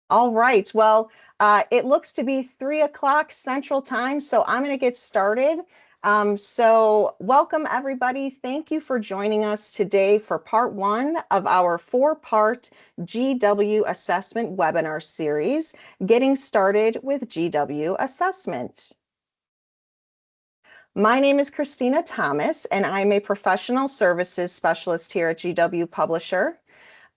All right. Well, it looks to be 3 o'clock Central Time, so I'm going to get started. So welcome everybody. Thank you for joining us today for part one of our four-part GW assessment webinar series, Getting Started with GW Assessment. My name is Christina Thomas, and I'm a professional services specialist here at GW Publisher.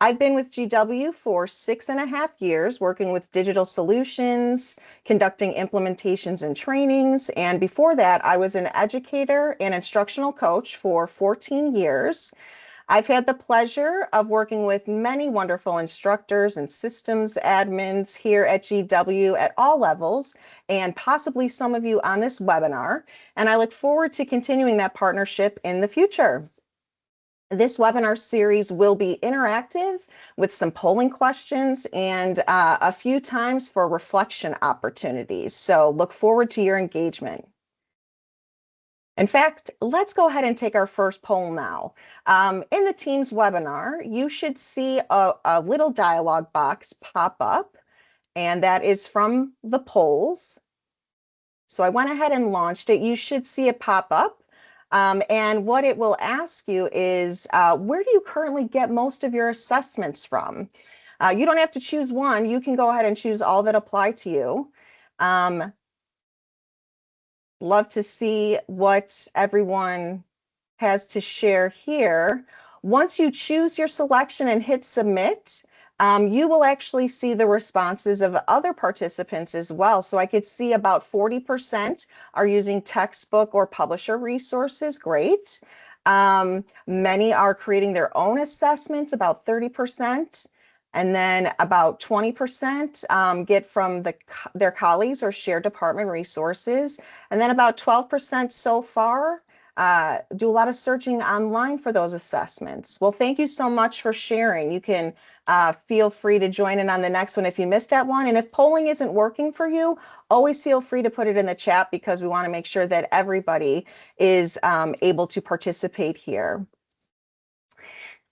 I've been with GW for 6.5 years, working with digital solutions, conducting implementations and trainings. And before that, I was an educator and instructional coach for 14 years. I've had the pleasure of working with many wonderful instructors and systems admins here at GW at all levels, and possibly some of you on this webinar. And I look forward to continuing that partnership in the future. This webinar series will be interactive with some polling questions and a few times for reflection opportunities. So look forward to your engagement. In fact, let's go ahead and take our first poll now. In the Teams webinar, you should see a little dialog box pop up, and that is from the polls. So I went ahead and launched it. You should see it pop up. And what it will ask you is, where do you currently get most of your assessments from? You don't have to choose one. You can go ahead and choose all that apply to you. Love to see what everyone has to share here. Once you choose your selection and hit submit, you will actually see the responses of other participants as well. So I could see about 40% are using textbook or publisher resources. Great. Many are creating their own assessments, about 30%. And then about 20% get from their colleagues or shared department resources. And then about 12% so far do a lot of searching online for those assessments. Well, thank you so much for sharing. You can feel free to join in on the next one if you missed that one. And if polling isn't working for you, always feel free to put it in the chat, because we want to make sure that everybody is able to participate here.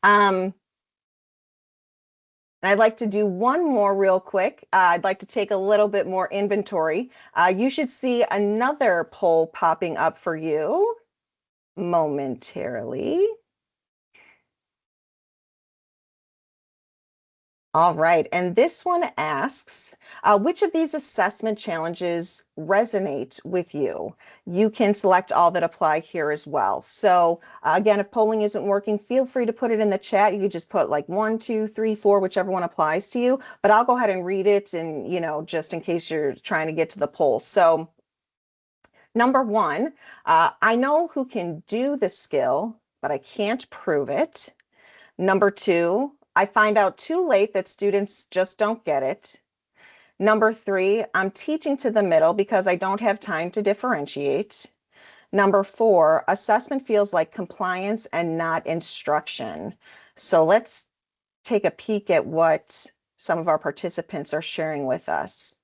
And I'd like to do one more real quick. I'd like to take a little bit more inventory. You should see another poll popping up for you momentarily. All right, and this one asks, which of these assessment challenges resonate with you? You can select all that apply here as well. So again, if polling isn't working, feel free to put it in the chat. You could just put like 1, 2, 3, 4, whichever one applies to you, but I'll go ahead and read it, and just in case you're trying to get to the poll. So number one, I know who can do the skill, but I can't prove it. Number two, I find out too late that students just don't get it. Number three, I'm teaching to the middle because I don't have time to differentiate. Number four, assessment feels like compliance and not instruction. So let's take a peek at what some of our participants are sharing with us.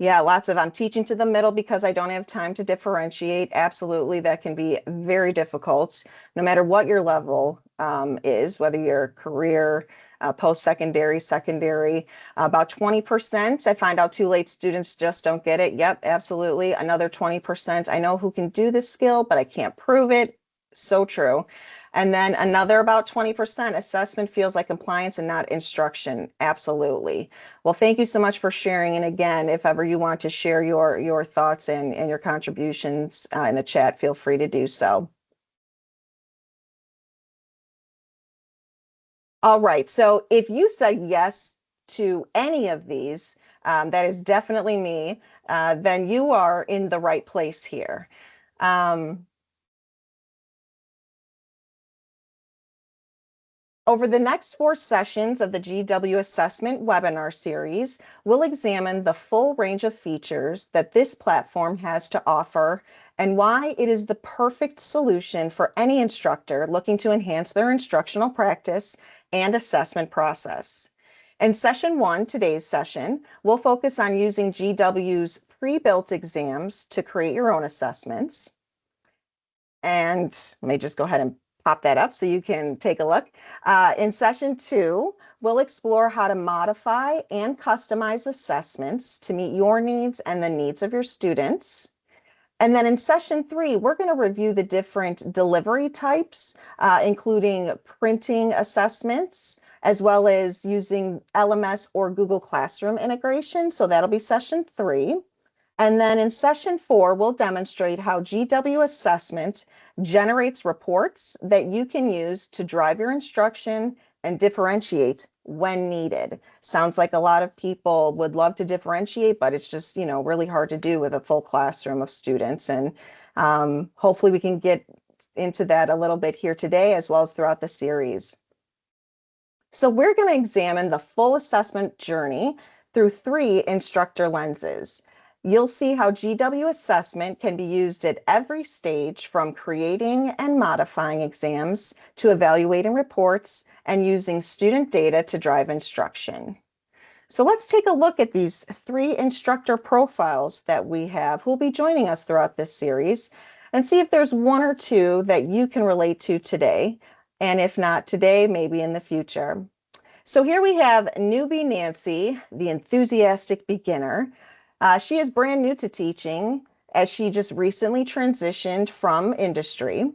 Yeah, lots of I'm teaching to the middle because I don't have time to differentiate. Absolutely, that can be very difficult, no matter what your level is, whether you're career, post-secondary, secondary. About 20%, I find out too late students just don't get it. Yep, absolutely. Another 20%, I know who can do this skill, but I can't prove it. So true. And then another about 20%, assessment feels like compliance and not instruction. Absolutely. Well, thank you so much for sharing. And again, if ever you want to share your thoughts and your contributions in the chat, feel free to do so. All right, so if you said yes to any of these, that is definitely me, then you are in the right place here. Over the next 4 sessions of the GW Assessment webinar series, we'll examine the full range of features that this platform has to offer and why it is the perfect solution for any instructor looking to enhance their instructional practice and assessment process. In session 1, today's session, we'll focus on using GW's pre-built exams to create your own assessments. And let me just go ahead and pop that up so you can take a look. In session 2, we'll explore how to modify and customize assessments to meet your needs and the needs of your students. And then in session 3, we're going to review the different delivery types, including printing assessments, as well as using LMS or Google Classroom integration. So that'll be session 3. And then in session 4, we'll demonstrate how GW Assessment generates reports that you can use to drive your instruction and differentiate when needed. Sounds like a lot of people would love to differentiate, but it's just, really hard to do with a full classroom of students. And hopefully we can get into that a little bit here today, as well as throughout the series. So we're going to examine the full assessment journey through 3 instructor lenses. You'll see how GW assessment can be used at every stage, from creating and modifying exams to evaluating reports and using student data to drive instruction. So let's take a look at these 3 instructor profiles that we have who will be joining us throughout this series, and see if there's 1 or 2 that you can relate to today. And if not today, maybe in the future. So here we have newbie Nancy, the enthusiastic beginner. She is brand new to teaching, as she just recently transitioned from industry.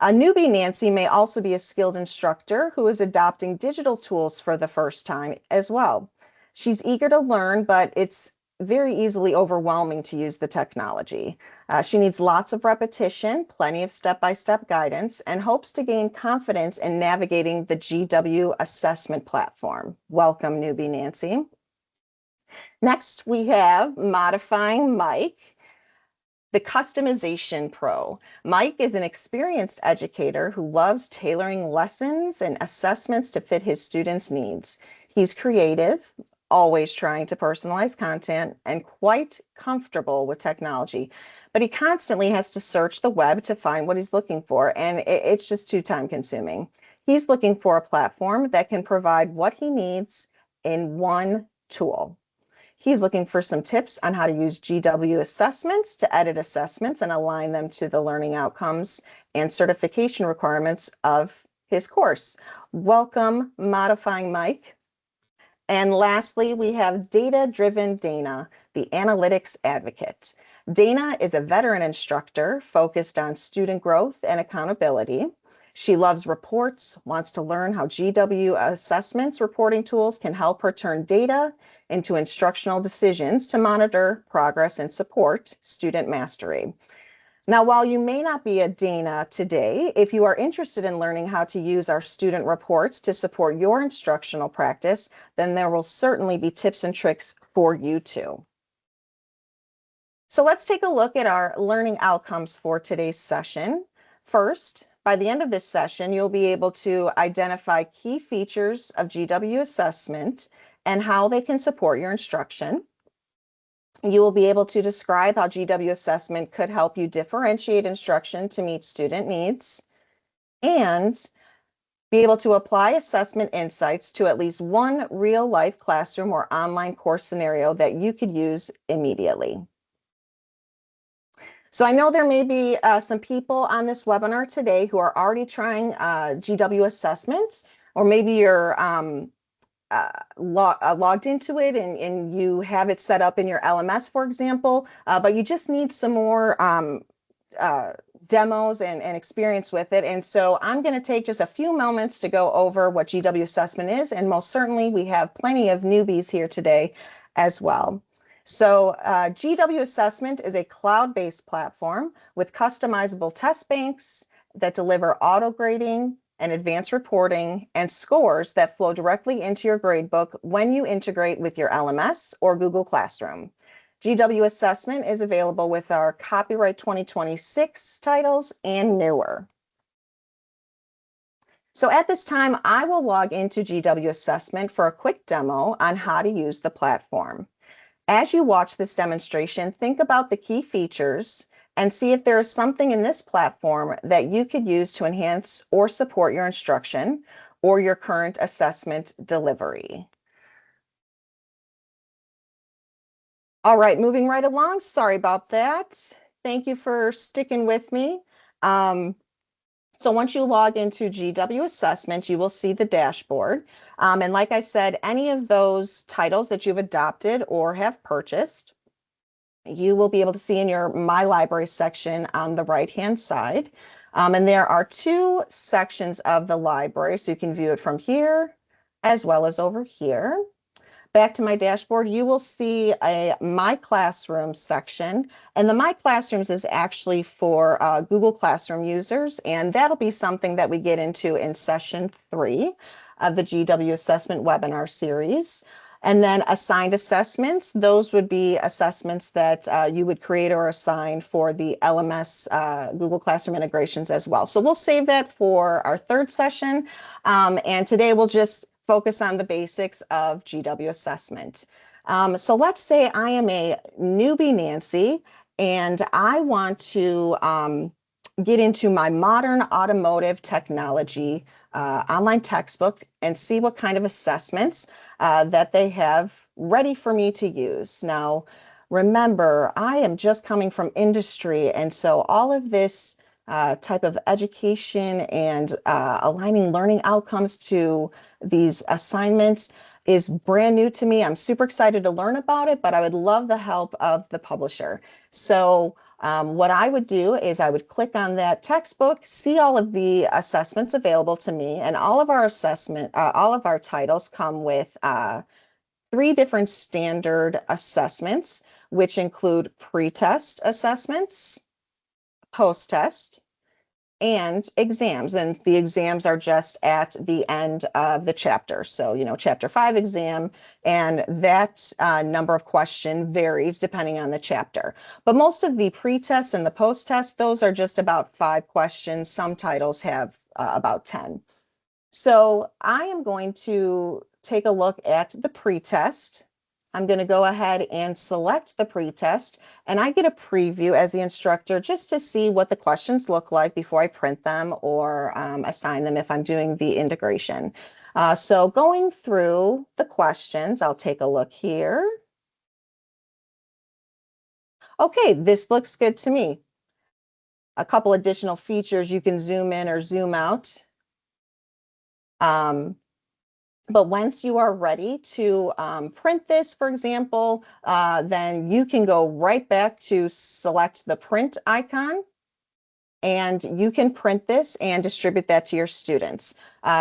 A newbie Nancy may also be a skilled instructor who is adopting digital tools for the first time as well. She's eager to learn, but it's very easily overwhelming to use the technology. She needs lots of repetition, plenty of step-by-step guidance, and hopes to gain confidence in navigating the GW assessment platform. Welcome, newbie Nancy. Next, we have modifying Mike, the customization pro. Mike is an experienced educator who loves tailoring lessons and assessments to fit his students' needs. He's creative, always trying to personalize content, and quite comfortable with technology. But he constantly has to search the web to find what he's looking for, and it's just too time-consuming. He's looking for a platform that can provide what he needs in one tool. He's looking for some tips on how to use GW assessments to edit assessments and align them to the learning outcomes and certification requirements of his course. Welcome, Modifying Mike. And lastly, we have Data-Driven Dana, the analytics advocate. Dana is a veteran instructor focused on student growth and accountability. She loves reports, wants to learn how GW assessments reporting tools can help her turn data into instructional decisions to monitor progress and support student mastery. Now, while you may not be a Dana today, if you are interested in learning how to use our student reports to support your instructional practice, then there will certainly be tips and tricks for you too. So let's take a look at our learning outcomes for today's session. First, by the end of this session, you'll be able to identify key features of GW assessment and how they can support your instruction. You will be able to describe how GW assessment could help you differentiate instruction to meet student needs, and be able to apply assessment insights to at least one real-life classroom or online course scenario that you could use immediately. So I know there may be some people on this webinar today who are already trying GW assessments, or maybe you're logged into it and you have it set up in your LMS, for example, but you just need some more demos and experience with it. And so I'm going to take just a few moments to go over what GW assessment is, and most certainly we have plenty of newbies here today as well. So GW assessment is a cloud-based platform with customizable test banks that deliver auto grading and advanced reporting and scores that flow directly into your gradebook when you integrate with your LMS or Google Classroom. GW assessment is available with our copyright 2026 titles and newer. So at this time, I will log into GW assessment for a quick demo on how to use the platform. As you watch this demonstration, think about the key features and see if there is something in this platform that you could use to enhance or support your instruction or your current assessment delivery. All right, moving right along. Sorry about that. Thank you for sticking with me. So once you log into GW Assessment, you will see the dashboard. And like I said, any of those titles that you've adopted or have purchased, you will be able to see in your My Library section on the right-hand side. And there are two sections of the library, so you can view it from here as well as over here. Back to my dashboard, you will see a My Classroom section, and the My Classrooms is actually for Google Classroom users, and that'll be something that we get into in session 3 of the GW Assessment webinar series. And then assigned assessments, those would be assessments that you would create or assign for the LMS Google Classroom integrations as well. So we'll save that for our third session, and today we'll just focus on the basics of GW assessment. So let's say I am a newbie Nancy and I want to get into my modern automotive technology online textbook and see what kind of assessments that they have ready for me to use. Now, remember, I am just coming from industry, and so all of this type of education and aligning learning outcomes to these assignments is brand new to me. I'm super excited to learn about it, but I would love the help of the publisher. So what I would do is I would click on that textbook, see all of the assessments available to me, and all of our titles come with 3 different standard assessments, which include pre-test assessments, post-test, and exams. And the exams are just at the end of the chapter. So, chapter 5 exam, and that number of question varies depending on the chapter. But most of the pre-test and the post-test, those are just about 5 questions. Some titles have about 10. So I am going to take a look at the pre-test. I'm going to go ahead and select the pre-test, and I get a preview as the instructor just to see what the questions look like before I print them or assign them if I'm doing the integration. So going through the questions, I'll take a look here. Okay, this looks good to me. A couple additional features, you can zoom in or zoom out. But once you are ready to print this, for example, then you can go right back to select the print icon, and you can print this and distribute that to your students.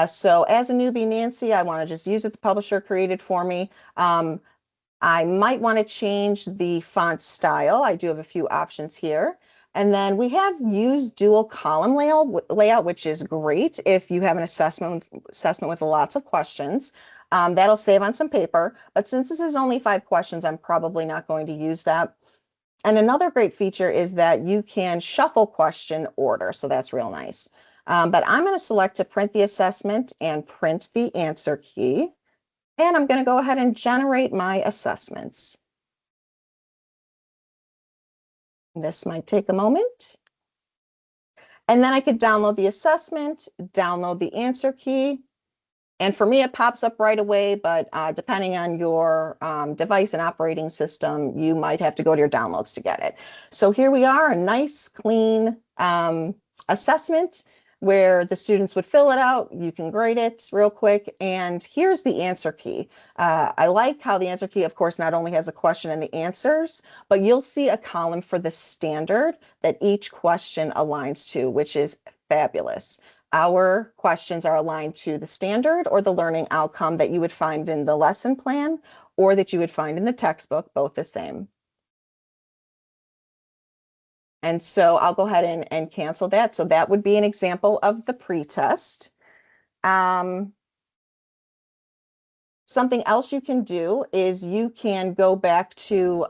So as a newbie Nancy, I want to just use what the publisher created for me. I might want to change the font style. I do have a few options here. And then we have used dual column layout, which is great if you have an assessment with lots of questions. That'll save on some paper, but since this is only 5 questions, I'm probably not going to use that. And another great feature is that you can shuffle question order, so that's real nice. But I'm going to select to print the assessment and print the answer key. And I'm going to go ahead and generate my assessments. This might take a moment. And then I could download the assessment, download the answer key. And for me, it pops up right away, but depending on your device and operating system, you might have to go to your downloads to get it. So here we are, a nice, clean assessment where the students would fill it out. You can grade it real quick. And here's the answer key. I like how the answer key, of course, not only has a question and the answers, but you'll see a column for the standard that each question aligns to, which is fabulous. Our questions are aligned to the standard or the learning outcome that you would find in the lesson plan or that you would find in the textbook, both the same. And so I'll go ahead and cancel that. So that would be an example of the pretest. Something else you can do is you can go back to,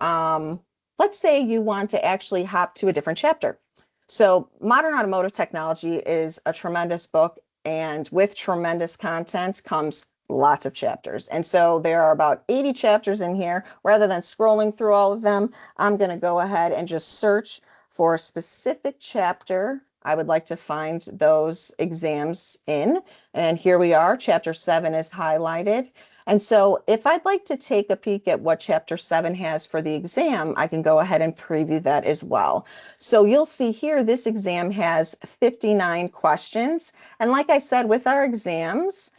let's say you want to actually hop to a different chapter. So Modern Automotive Technology is a tremendous book, and with tremendous content comes lots of chapters. And so there are about 80 chapters in here. Rather than scrolling through all of them, I'm going to go ahead and just search for a specific chapter I would like to find those exams in. And here we are, chapter 7 is highlighted. And so if I'd like to take a peek at what Chapter 7 has for the exam, I can go ahead and preview that as well. So you'll see here, this exam has 59 questions. And like I said, with our exams,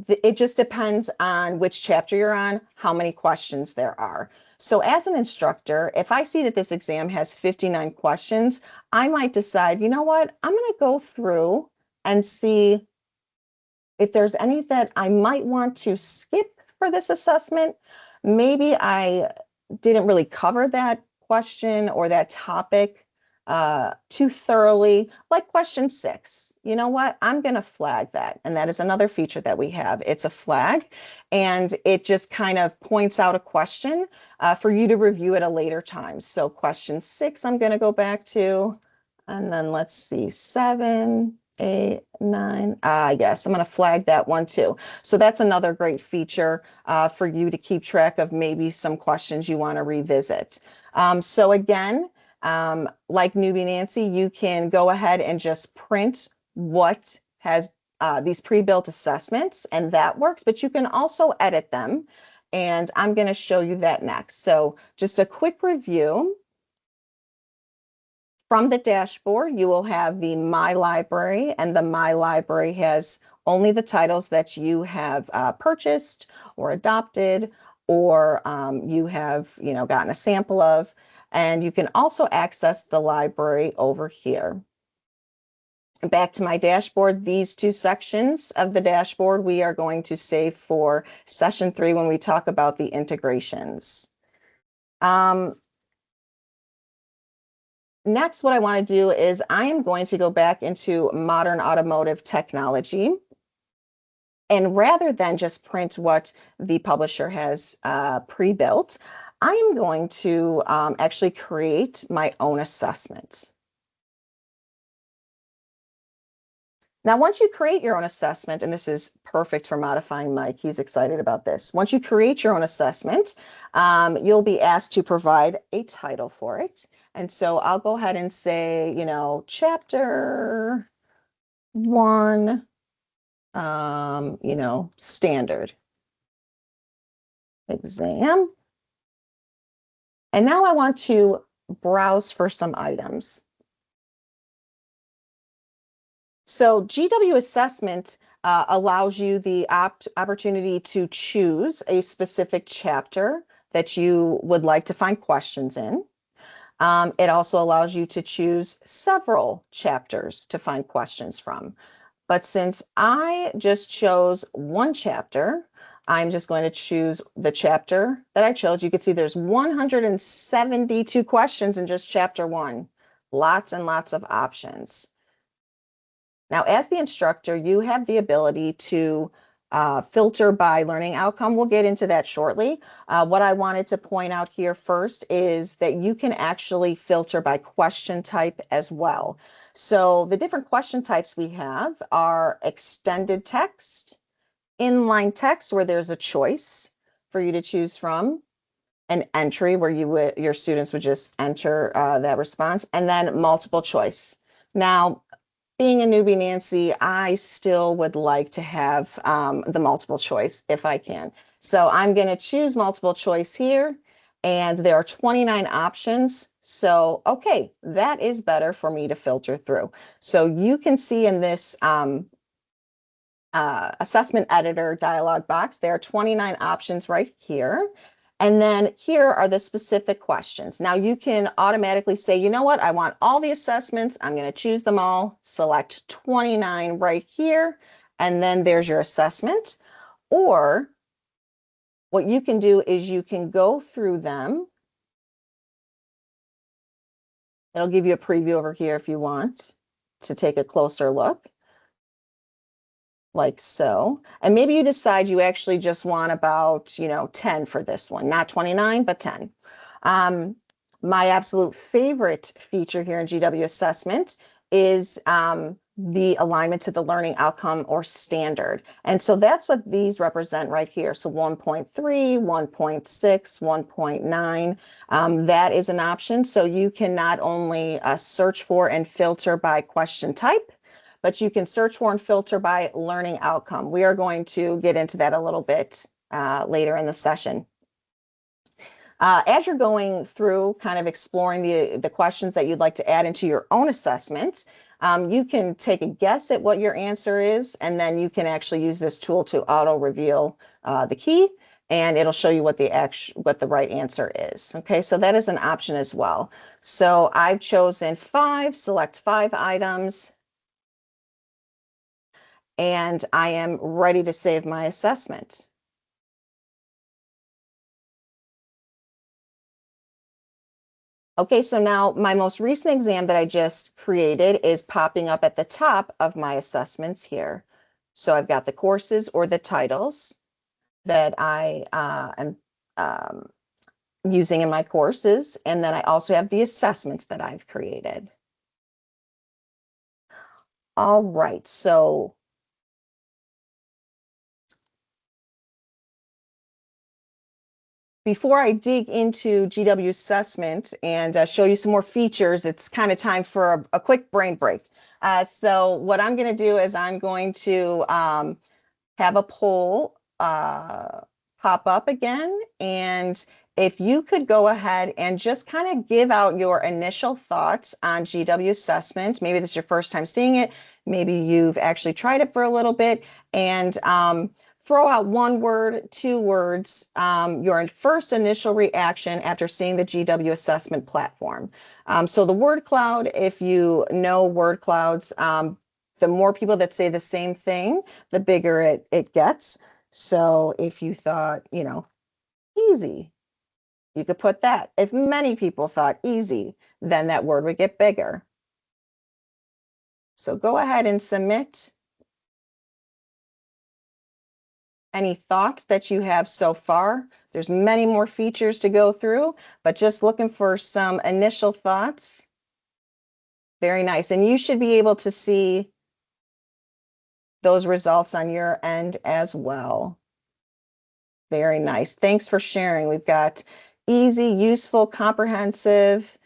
it just depends on which chapter you're on, how many questions there are. So as an instructor, if I see that this exam has 59 questions, I might decide, you know what, I'm going to go through and see if there's any that I might want to skip for this assessment. Maybe I didn't really cover that question or that topic too thoroughly, like question 6. You know what? I'm going to flag that. And that is another feature that we have. It's a flag, and it just kind of points out a question for you to review at a later time. So question 6, I'm going to go back to, and then let's see, 7, 8, 9. Yes, I'm going to flag that one too. So that's another great feature for you to keep track of maybe some questions you want to revisit. So again, like Newbie Nancy, you can go ahead and just print what has these pre-built assessments, and that works, but you can also edit them. And I'm going to show you that next. So just a quick review. From the dashboard, you will have the My Library, and the My Library has only the titles that you have purchased or adopted, or you have, gotten a sample of. And you can also access the library over here. Back to my dashboard, these two sections of the dashboard we are going to save for session 3 when we talk about the integrations. Next, what I want to do is I am going to go back into modern automotive technology. And rather than just print what the publisher has pre-built, I am going to actually create my own assessment. Now, once you create your own assessment, and this is perfect for modifying Mike, he's excited about this. Once you create your own assessment, you'll be asked to provide a title for it. And so I'll go ahead and say, chapter 1, standard exam. And now I want to browse for some items. So GW assessment allows you the opportunity to choose a specific chapter that you would like to find questions in. It also allows you to choose several chapters to find questions from. But since I just chose one chapter, I'm just going to choose the chapter that I chose. You can see there's 172 questions in just chapter 1. Lots and lots of options. Now, as the instructor, you have the ability to filter by learning outcome. We'll get into that shortly. What I wanted to point out here first is that you can actually filter by question type as well. So the different question types we have are extended text, inline text where there's a choice for you to choose from, an entry where your students would just enter that response, and then multiple choice. Now, being a newbie Nancy, I still would like to have the multiple choice if I can. So I'm going to choose multiple choice here, and there are 29 options. So, okay, that is better for me to filter through. So you can see in this assessment editor dialog box, there are 29 options right here. And then here are the specific questions. Now you can automatically say, you know what, I want all the assessments. I'm going to choose them all, select 29 right here, and then there's your assessment. Or what you can do is you can go through them. It'll give you a preview over here if you want to take a closer look. Like so. And maybe you decide you actually just want about, 10 for this one, not 29, but 10. My absolute favorite feature here in GW assessment is the alignment to the learning outcome or standard. And so that's what these represent right here. So 1.3, 1.6, 1.9, that is an option. So you can not only search for and filter by question type, but you can search for and filter by learning outcome. We are going to get into that a little bit later in the session. As you're going through kind of exploring the questions that you'd like to add into your own assessment, you can take a guess at what your answer is, and then you can actually use this tool to auto reveal the key, and it'll show you what the right answer is. Okay, so that is an option as well. So I've chosen 5, select 5 items, and I am ready to save my assessment. Okay, so now my most recent exam that I just created is popping up at the top of my assessments here. So I've got the courses or the titles that I am using in my courses, and then I also have the assessments that I've created. All right, so before I dig into GW assessment and show you some more features, it's kind of time for a quick brain break. So what I'm going to do is I'm going to have a poll pop up again. And if you could go ahead and just kind of give out your initial thoughts on GW assessment, maybe this is your first time seeing it, maybe you've actually tried it for a little bit, and throw out 1 word, 2 words, your first initial reaction after seeing the GW assessment platform. So the word cloud, if you know word clouds, the more people that say the same thing, the bigger it gets. So if you thought, easy, you could put that. If many people thought easy, then that word would get bigger. So go ahead and submit any thoughts that you have so far. There's many more features to go through, but just looking for some initial thoughts. Very nice. And you should be able to see those results on your end as well. Very nice. Thanks for sharing. We've got easy, useful, comprehensive,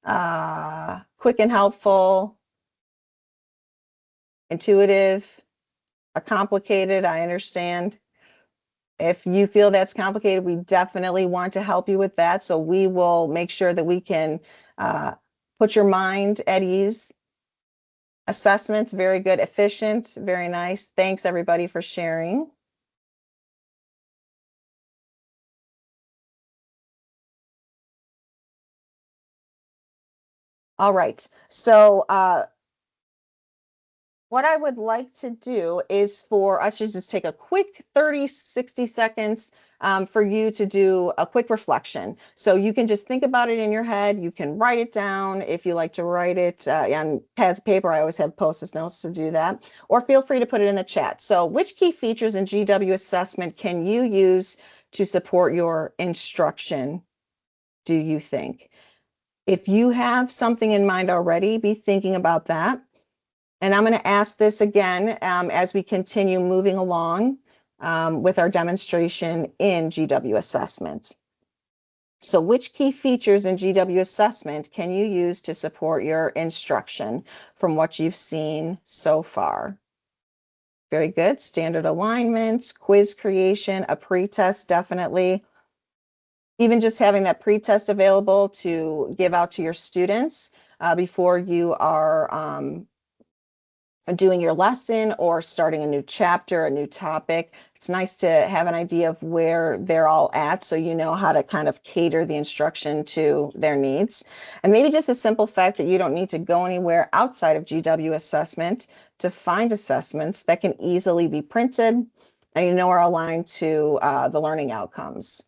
quick and helpful, intuitive, complicated. I understand. If you feel that's complicated, we definitely want to help you with that. So we will make sure that we can put your mind at ease. Assessments, very good, efficient, very nice. Thanks everybody for sharing. All right, so what I would like to do is for us to just take a quick 30, 60 seconds for you to do a quick reflection. So you can just think about it in your head. You can write it down if you like to write it on pads of paper. I always have Post-it notes to do that. Or feel free to put it in the chat. So which key features in GW assessment can you use to support your instruction, do you think? If you have something in mind already, be thinking about that. And I'm going to ask this again as we continue moving along with our demonstration in GW assessment. So which key features in GW assessment can you use to support your instruction from what you've seen so far? Very good. Standard alignment, quiz creation, a pretest, definitely. Even just having that pretest available to give out to your students before you are doing your lesson or starting a new chapter, a new topic. It's nice to have an idea of where they're all at so you know how to kind of cater the instruction to their needs. And maybe just a simple fact that you don't need to go anywhere outside of GW assessment to find assessments that can easily be printed and are aligned to the learning outcomes.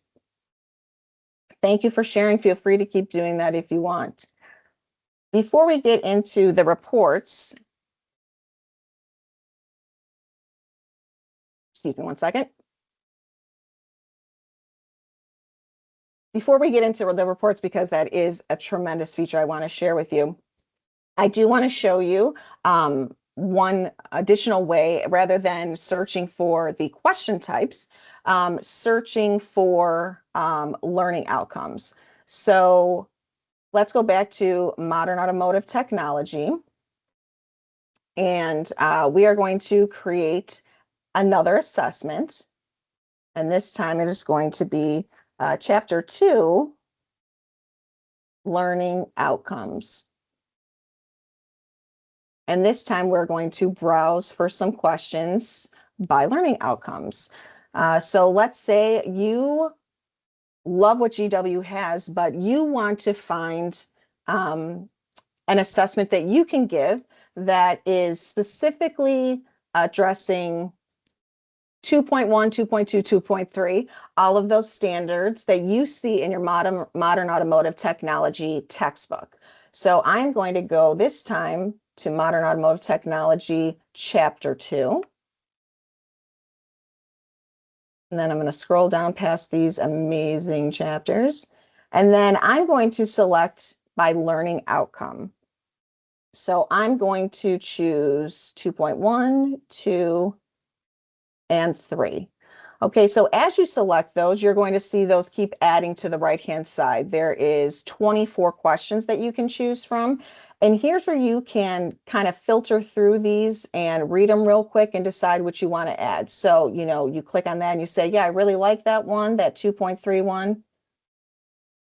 Thank you for sharing. Feel free to keep doing that if you want. Before we get into the reports, excuse me one second. Before we get into the reports, because that is a tremendous feature I want to share with you, I do want to show you one additional way, rather than searching for the question types, searching for learning outcomes. So let's go back to modern automotive technology. And we are going to create another assessment. And this time it is going to be Chapter 2, Learning Outcomes. And this time we're going to browse for some questions by learning outcomes. So let's say you love what GW has, but you want to find an assessment that you can give that is specifically addressing 2.1, 2.2, 2.3, all of those standards that you see in your modern automotive technology textbook. So I'm going to go this time to Modern Automotive Technology, Chapter 2. And then I'm going to scroll down past these amazing chapters. And then I'm going to select by learning outcome. So I'm going to choose 2.1, 2, and 3. Okay, so as you select those, you're going to see those keep adding to the right-hand side. There is 24 questions that you can choose from. And here's where you can kind of filter through these and read them real quick and decide what you want to add. So, you click on that and you say, yeah, I really like that one, that 2.31.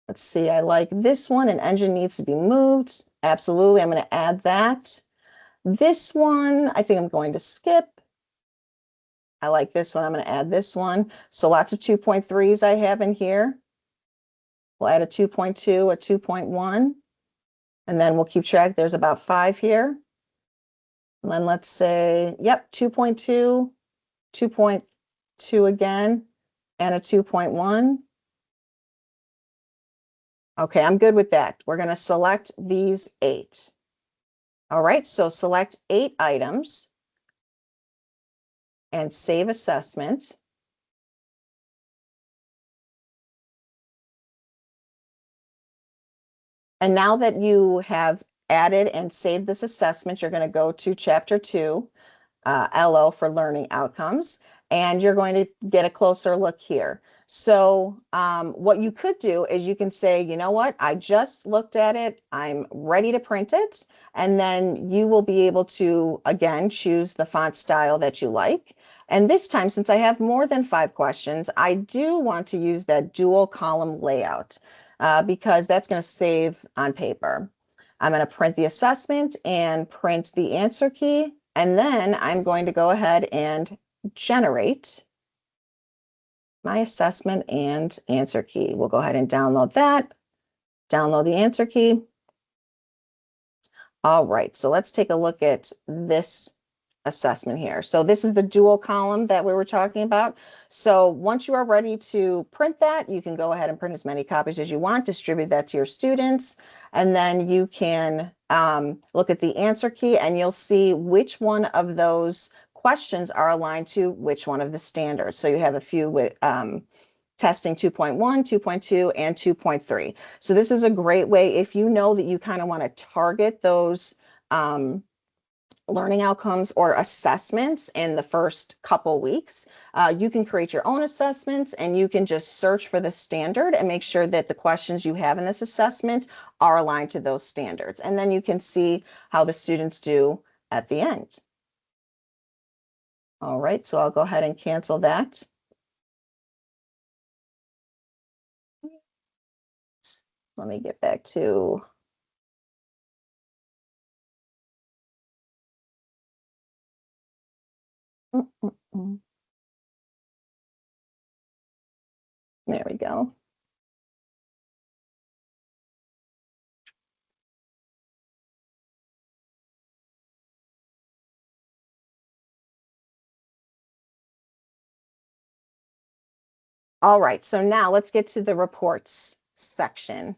Let's see, I like this one. An engine needs to be moved. Absolutely, I'm going to add that. This one, I think I'm going to skip. I like this one. I'm going to add this one. So lots of 2.3s I have in here. We'll add a 2.2, a 2.1, and then we'll keep track. There's about 5 here. And then let's say, yep, 2.2, 2.2 again, and a 2.1. Okay, I'm good with that. We're going to select these 8. All right, so select 8 items and save assessment. And now that you have added and saved this assessment, you're going to go to Chapter 2, LO for Learning Outcomes, and you're going to get a closer look here. So what you could do is you can say, you know what, I just looked at it, I'm ready to print it, and then you will be able to, again, choose the font style that you like. And this time, since I have more than 5 questions, I do want to use that dual column layout because that's going to save on paper. I'm going to print the assessment and print the answer key, and then I'm going to go ahead and generate my assessment and answer key. We'll go ahead and download that, download the answer key. All right, so let's take a look at this assessment here. So this is the dual column that we were talking about. So once you are ready to print that, you can go ahead and print as many copies as you want, distribute that to your students, and then you can look at the answer key and you'll see which one of those questions are aligned to which one of the standards. So you have a few with testing 2.1, 2.2, and 2.3. So this is a great way if you know that you kind of want to target those learning outcomes or assessments in the first couple weeks. You can create your own assessments and you can just search for the standard and make sure that the questions you have in this assessment are aligned to those standards. And then you can see how the students do at the end. All right, so I'll go ahead and cancel that. Let me get back to there we go. All right, so now let's get to the reports section.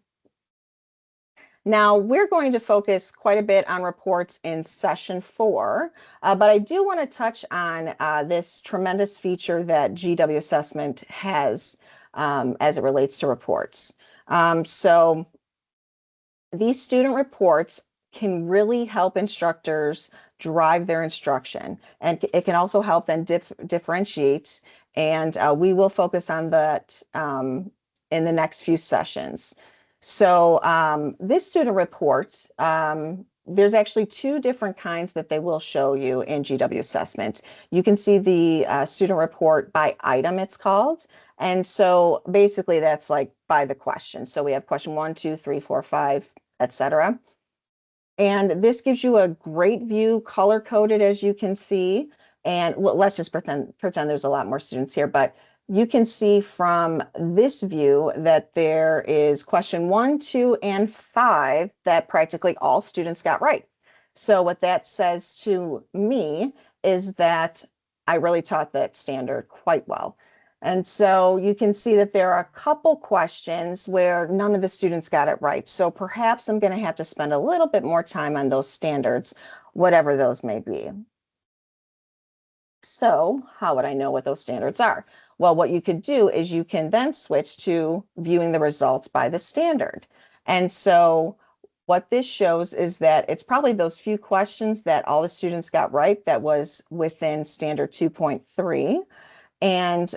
Now we're going to focus quite a bit on reports in session 4, but I do want to touch on this tremendous feature that GW Assessment has as it relates to reports. So these student reports can really help instructors drive their instruction, and it can also help them differentiate, and we will focus on that in the next few sessions. So this student report, there's actually two different kinds that they will show you in GW assessment. You can see the student report by item, it's called. And so basically that's like by the question. So we have question 1, 2, 3, 4, 5, etc. And this gives you a great view, color coded as you can see. And well, let's just pretend there's a lot more students here, but you can see from this view that there is question 1, 2, and 5 that practically all students got right. So what that says to me is that I really taught that standard quite well. And so you can see that there are a couple questions where none of the students got it right. So perhaps I'm going to have to spend a little bit more time on those standards, whatever those may be. So how would I know what those standards are? Well, what you could do is you can then switch to viewing the results by the standard. And so what this shows is that it's probably those few questions that all the students got right that was within standard 2.3. And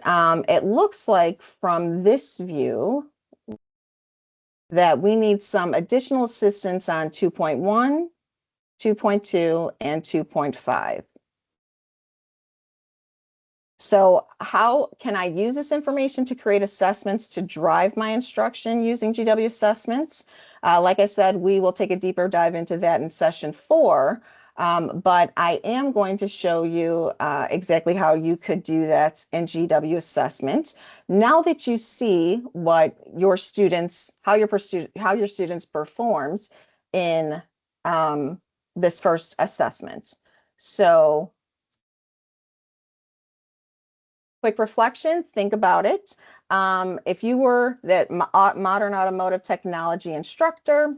it looks like from this view that we need some additional assistance on 2.1, 2.2, and 2.5. So how can I use this information to create assessments to drive my instruction using GW assessments? Like I said, we will take a deeper dive into that in session 4. But I am going to show you exactly how you could do that in GW assessment. Now that you see what your students, how your students performed in this first assessment. So quick reflection, think about it. If you were that modern automotive technology instructor,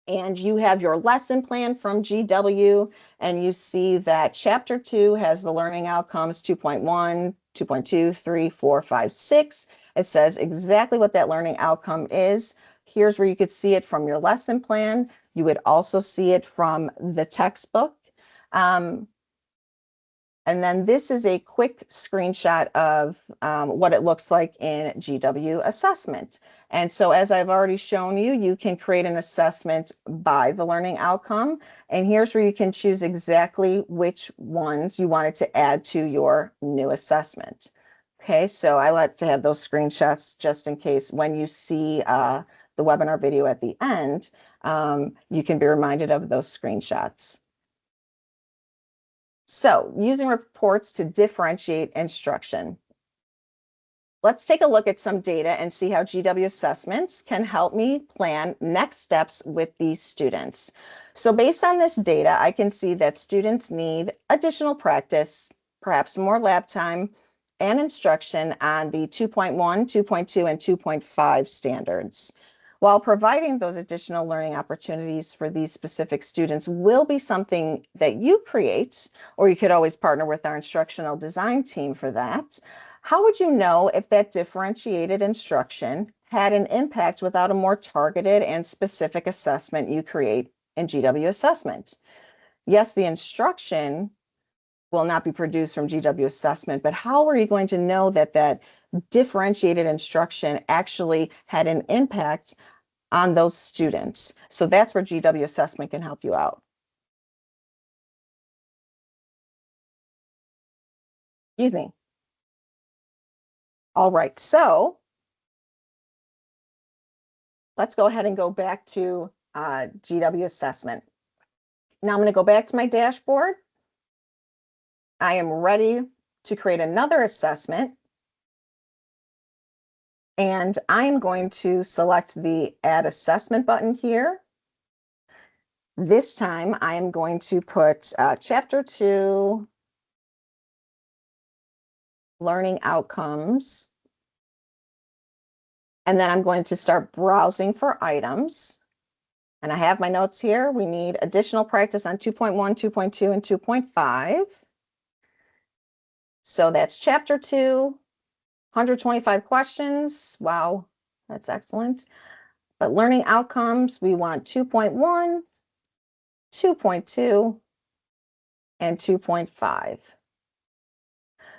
and you have your lesson plan from GW, and you see that chapter 2 has the learning outcomes 2.1, 2.2, 3, 4, 5, 6. It says exactly what that learning outcome is. Here's where you could see it from your lesson plan. You would also see it from the textbook. And then this is a quick screenshot of what it looks like in GW assessment. And so as I've already shown you, you can create an assessment by the learning outcome. And here's where you can choose exactly which ones you wanted to add to your new assessment. Okay, so I like to have those screenshots just in case when you see the webinar video at the end, you can be reminded of those screenshots. So using reports to differentiate instruction. Let's take a look at some data and see how GW assessments can help me plan next steps with these students. So based on this data, I can see that students need additional practice, perhaps more lab time, and instruction on the 2.1, 2.2, and 2.5 standards. While providing those additional learning opportunities for these specific students will be something that you create, or you could always partner with our instructional design team for that. How would you know if that differentiated instruction had an impact without a more targeted and specific assessment you create in GW assessment? Yes, the instruction will not be produced from GW assessment, but how are you going to know that that differentiated instruction actually had an impact on those students? So that's where GW assessment can help you out. Excuse me. All right, so let's go ahead and go back to GW assessment. Now I'm going to go back to my dashboard. I am ready to create another assessment. And I'm going to select the Add Assessment button here. This time I am going to put Chapter 2, Learning Outcomes. And then I'm going to start browsing for items. And I have my notes here. We need additional practice on 2.1, 2.2, and 2.5. So that's Chapter 2, 125 questions. Wow, that's excellent. But learning outcomes, we want 2.1, 2.2, and 2.5.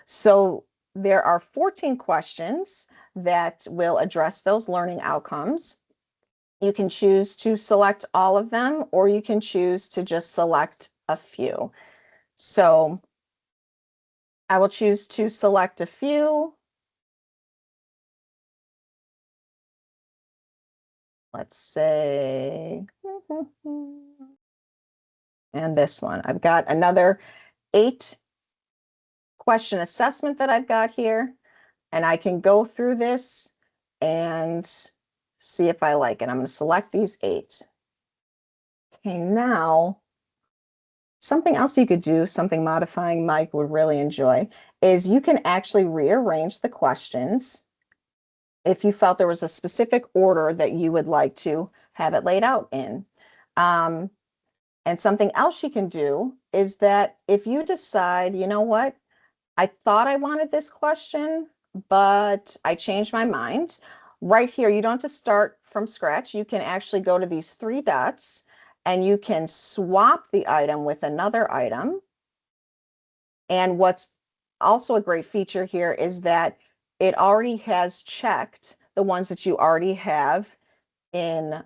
So there are 14 questions that will address those learning outcomes. You can choose to select all of them, or you can choose to just select a few. So I will choose to select a few. Let's say, and this one. I've got another 8-question assessment that I've got here, and I can go through this and see if I like it. I'm going to select these 8. Okay, now something else you could do, something modifying Mike would really enjoy, is you can actually rearrange the questions if you felt there was a specific order that you would like to have it laid out in. And something else you can do is that if you decide, you know what, I thought I wanted this question, but I changed my mind. Right here, you don't have to start from scratch. You can actually go to these 3 dots and you can swap the item with another item. And what's also a great feature here is that it already has checked the ones that you already have in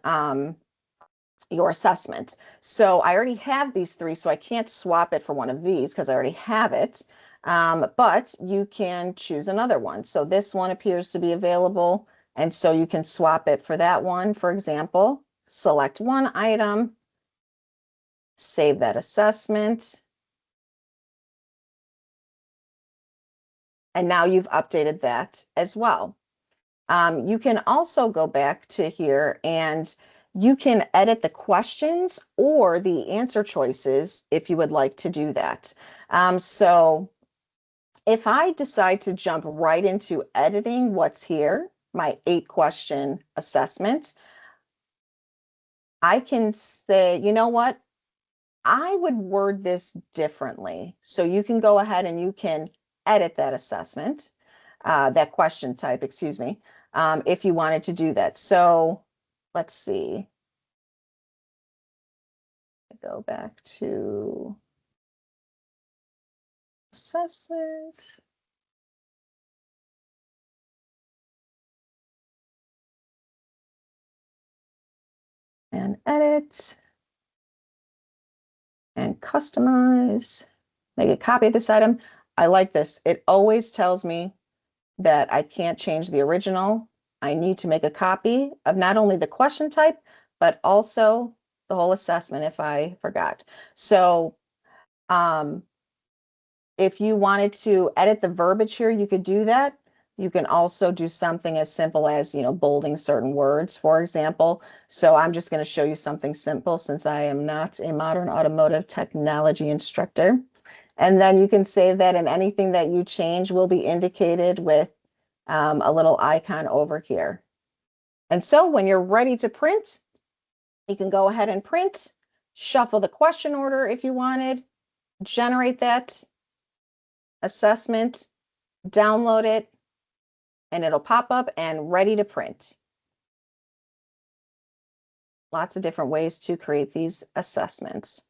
your assessment. So I already have these 3, so I can't swap it for one of these because I already have it. But you can choose another one. So this one appears to be available, and so you can swap it for that one. For example, select one item, save that assessment, and now you've updated that as well. You can also go back to here and you can edit the questions or the answer choices if you would like to do that. So if I decide to jump right into editing what's here, my 8-question assessment, I can say, you know what? I would word this differently. So you can go ahead and you can edit that assessment, that question type, excuse me, if you wanted to do that. So let's see. Go back to assessment. And edit. And customize. Make a copy of this item. I like this. It always tells me that I can't change the original. I need to make a copy of not only the question type, but also the whole assessment if I forgot. So if you wanted to edit the verbiage here, you could do that. You can also do something as simple as, bolding certain words, for example. So I'm just going to show you something simple since I am not a modern automotive technology instructor. And then you can save that, and anything that you change will be indicated with a little icon over here. And so when you're ready to print, you can go ahead and print, shuffle the question order if you wanted, generate that assessment, download it, and it'll pop up and ready to print. Lots of different ways to create these assessments.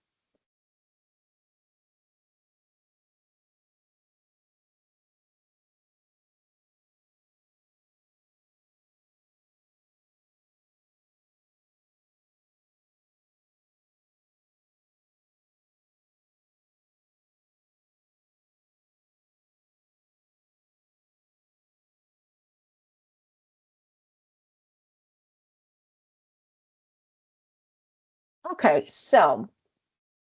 Okay, so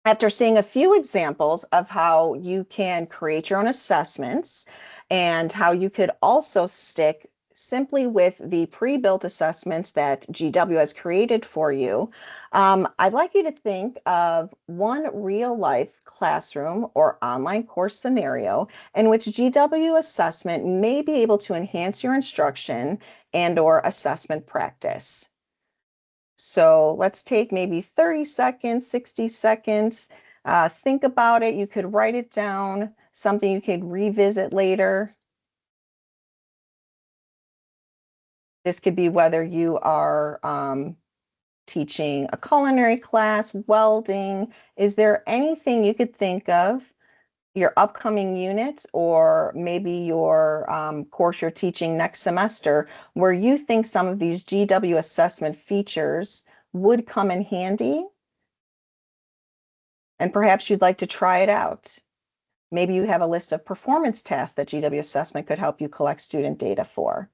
after seeing a few examples of how you can create your own assessments and how you could also stick simply with the pre-built assessments that GW has created for you, I'd like you to think of one real-life classroom or online course scenario in which GW assessment may be able to enhance your instruction and/or assessment practice. So let's take maybe 30 seconds, 60 seconds. Think about it. You could write it down, something you could revisit later. This could be whether you are teaching a culinary class, welding. Is there anything you could think of your upcoming unit or maybe your course you're teaching next semester where you think some of these GW assessment features would come in handy, and perhaps you'd like to try it out. Maybe you have a list of performance tasks that GW assessment could help you collect student data for.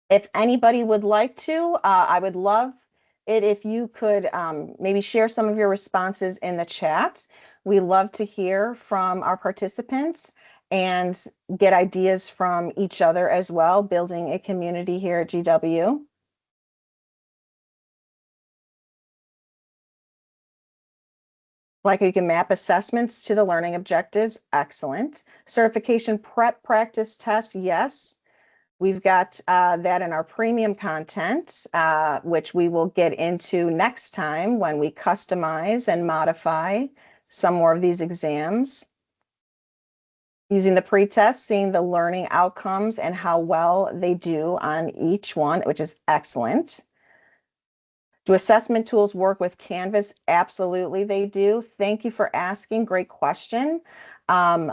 If anybody would like to, I would love it if you could maybe share some of your responses in the chat. We love to hear from our participants and get ideas from each other as well, building a community here at GW. Like you can map assessments to the learning objectives. Excellent. Certification prep practice tests. Yes. We've got that in our premium content, which we will get into next time when we customize and modify some more of these exams. Using the pretest, seeing the learning outcomes and how well they do on each one, which is excellent. Do assessment tools work with Canvas? Absolutely, they do. Thank you for asking. Great question.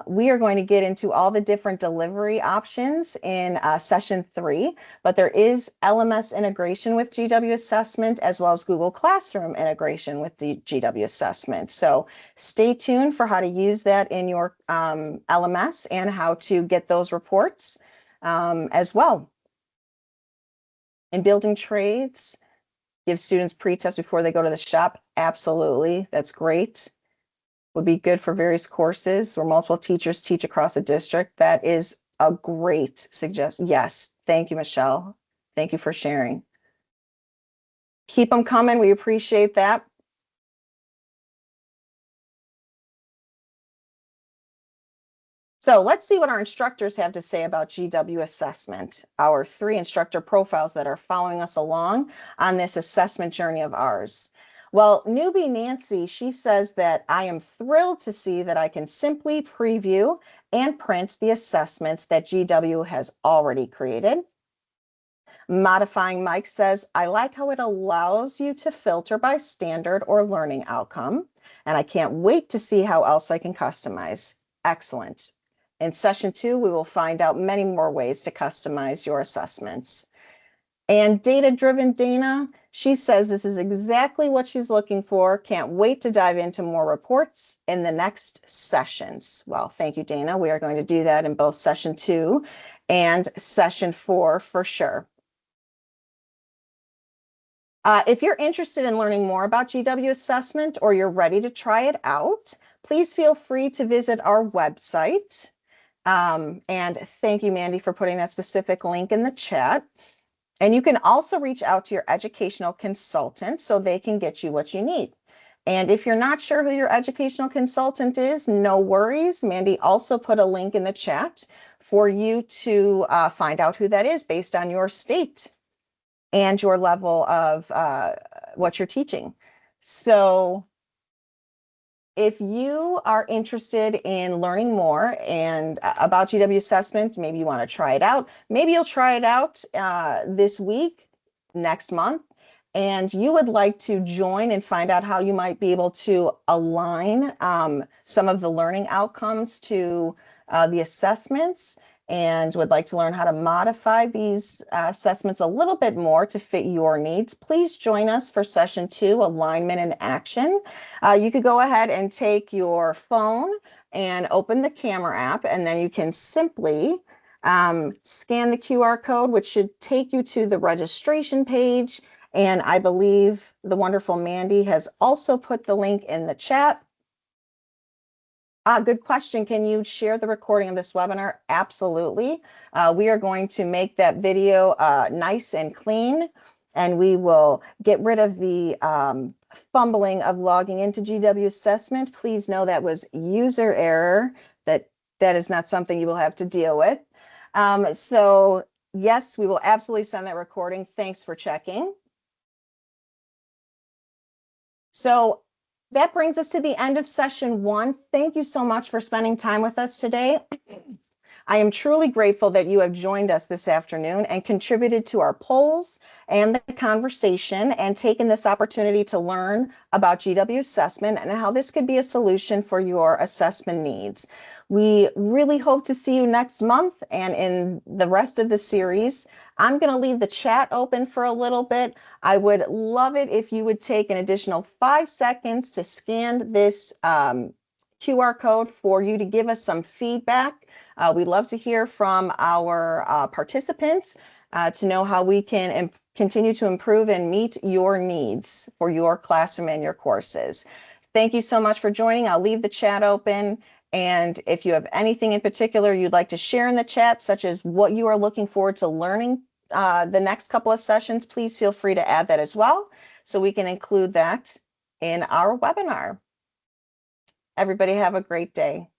We are going to get into all the different delivery options in session 3, but there is LMS integration with GW Assessment as well as Google Classroom integration with the GW Assessment. So stay tuned for how to use that in your LMS and how to get those reports as well. In building trades, give students pre-test before they go to the shop. Absolutely, that's great. Would be good for various courses where multiple teachers teach across a district. That is a great suggestion. Yes, thank you, Michelle. Thank you for sharing. Keep them coming. We appreciate that. So let's see what our instructors have to say about GW assessment, our 3 instructor profiles that are following us along on this assessment journey of ours. Well, newbie Nancy, she says that I am thrilled to see that I can simply preview and print the assessments that GW has already created. Modifying Mike says, I like how it allows you to filter by standard or learning outcome, and I can't wait to see how else I can customize. Excellent. In session 2, we will find out many more ways to customize your assessments. And data-driven Dana, she says this is exactly what she's looking for. Can't wait to dive into more reports in the next sessions. Well, thank you, Dana. We are going to do that in both session 2 and session 4 for sure. If you're interested in learning more about GW assessment or you're ready to try it out, please feel free to visit our website. And thank you, Mandy, for putting that specific link in the chat. And you can also reach out to your educational consultant so they can get you what you need. And if you're not sure who your educational consultant is, no worries. Mandy also put a link in the chat for you to find out who that is based on your state and your level of what you're teaching. So if you are interested in learning more and about GW assessment, maybe you want to try it out. Maybe you'll try it out this week, next month, and you would like to join and find out how you might be able to align some of the learning outcomes to the assessments, and would like to learn how to modify these assessments a little bit more to fit your needs, please join us for session 2, Alignment in Action. You could go ahead and take your phone and open the camera app, and then you can simply scan the QR code, which should take you to the registration page. And I believe the wonderful Mandy has also put the link in the chat. Good question. Can you share the recording of this webinar? Absolutely. We are going to make that video nice and clean, and we will get rid of the fumbling of logging into GW assessment. Please know that was user error. That is not something you will have to deal with. So yes, we will absolutely send that recording. Thanks for checking. So that brings us to the end of session 1. Thank you so much for spending time with us today. I am truly grateful that you have joined us this afternoon and contributed to our polls and the conversation and taken this opportunity to learn about GW assessment and how this could be a solution for your assessment needs. We really hope to see you next month and in the rest of the series. I'm going to leave the chat open for a little bit. I would love it if you would take an additional 5 seconds to scan this QR code for you to give us some feedback. We'd love to hear from our participants to know how we can continue to improve and meet your needs for your classroom and your courses. Thank you so much for joining. I'll leave the chat open. And if you have anything in particular you'd like to share in the chat, such as what you are looking forward to learning the next couple of sessions, please feel free to add that as well, so we can include that in our webinar. Everybody have a great day.